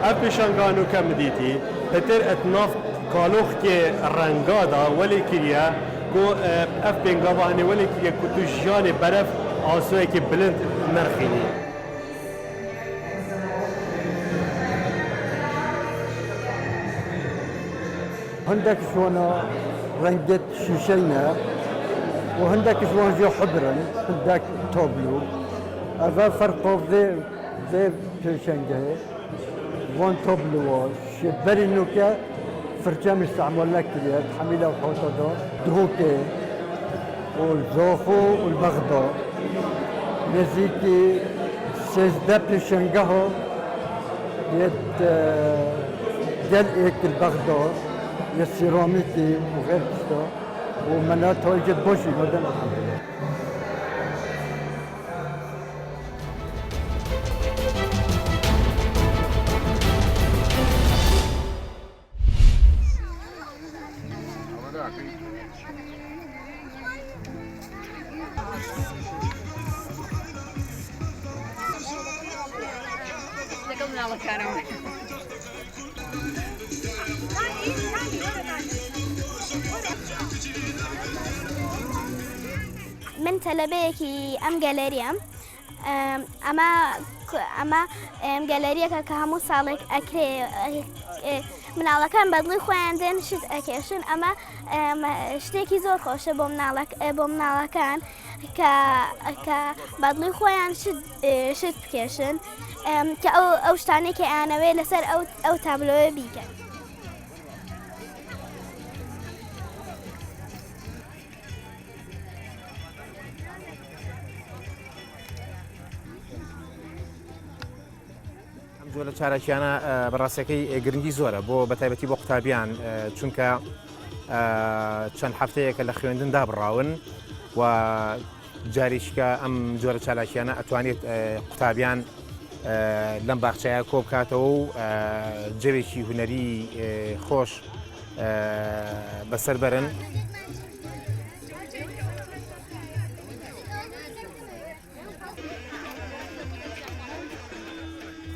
افشانگانو کم دیتی پتر اتناف کالوخ که رنگادا ولی کریه کو اف بنگاوانی ولی کریه کو تو جان برف آسوی که بلند نرخینی هندك شوانا رنجت شيشينا وهندك شوان جو حبرن هندك توبلو هذا فرقه ذي شيشنجه وان توبلو شبري نوكا فرجام استعمل لك كريات حميلة وحوطة دروكي والزوخو والبغضة نزيكي سيزدب شنجهو يد دل ايك البغضة السيراميكي وغير كذا ومناطق يجد بوشي مدن من طلبەیەکی ئەم گەلەریەم ئەمە گەلەریەکە کە هەموو ساڵێک ئەکرێ مناڵەکان بەدڵی خۆیان دێن شت ئەکێشن ئەمە شتێکی زۆر خۆشە بۆ مناڵەکان کە بەدڵی خۆیان شت بکێشن کە ئەو شتانێکی ئانەوێ لەسەر ئەو تابلۆیە بیکەن. جۆرە چارەکیانە بەڕاستەکەی گرنگی زۆرە بۆ بەتایبەتی بۆ قوتابیان چونکە چەند هەفتەیەکە لە خوێندن دابڕاون و جاریشکە ئەم جۆرە چالاکیانە ئەتوانێت قوتابیان لەم باخچەیە کۆ بکاتەوە و جەوێکی هونەری خۆش بەسەر بەرن.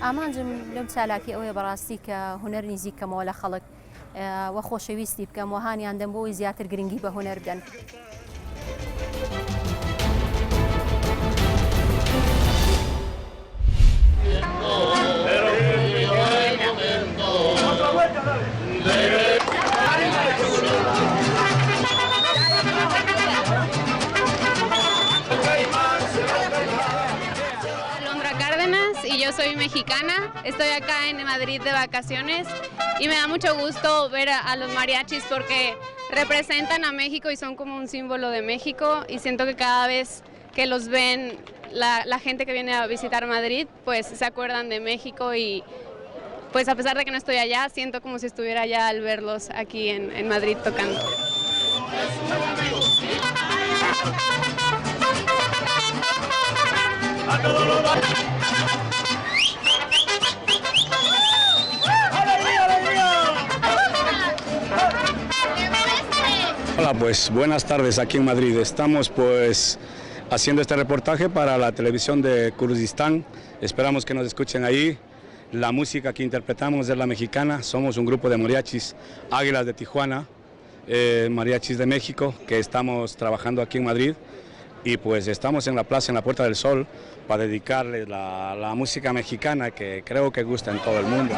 ئامانجم لەم چالاکی ئەوەیە بەڕاستی کە هونەر نزیکەمەوە لە خەڵک وە خۆشەویستی بکەم وهانیان دەم بۆی زیاتر گرنگی بە هونەر بدەن. Y yo soy mexicana, estoy acá en Madrid de vacaciones y me da mucho gusto ver a los mariachis porque representan a México y son como un símbolo de México y siento que cada vez que los ven la gente que viene a visitar Madrid pues se acuerdan de México y pues a pesar de que no estoy allá siento como si estuviera allá al verlos aquí en Madrid tocando. Hola, pues buenas tardes aquí en Madrid. Estamos pues haciendo este reportaje para la televisión de Kurdistán. Esperamos que nos escuchen ahí. La música que interpretamos es la mexicana. Somos un grupo de mariachis Águilas de Tijuana, mariachis de México, que estamos trabajando aquí en Madrid. Y pues estamos en la plaza, en la Puerta del Sol, para dedicarles la música mexicana que creo que gusta en todo el mundo.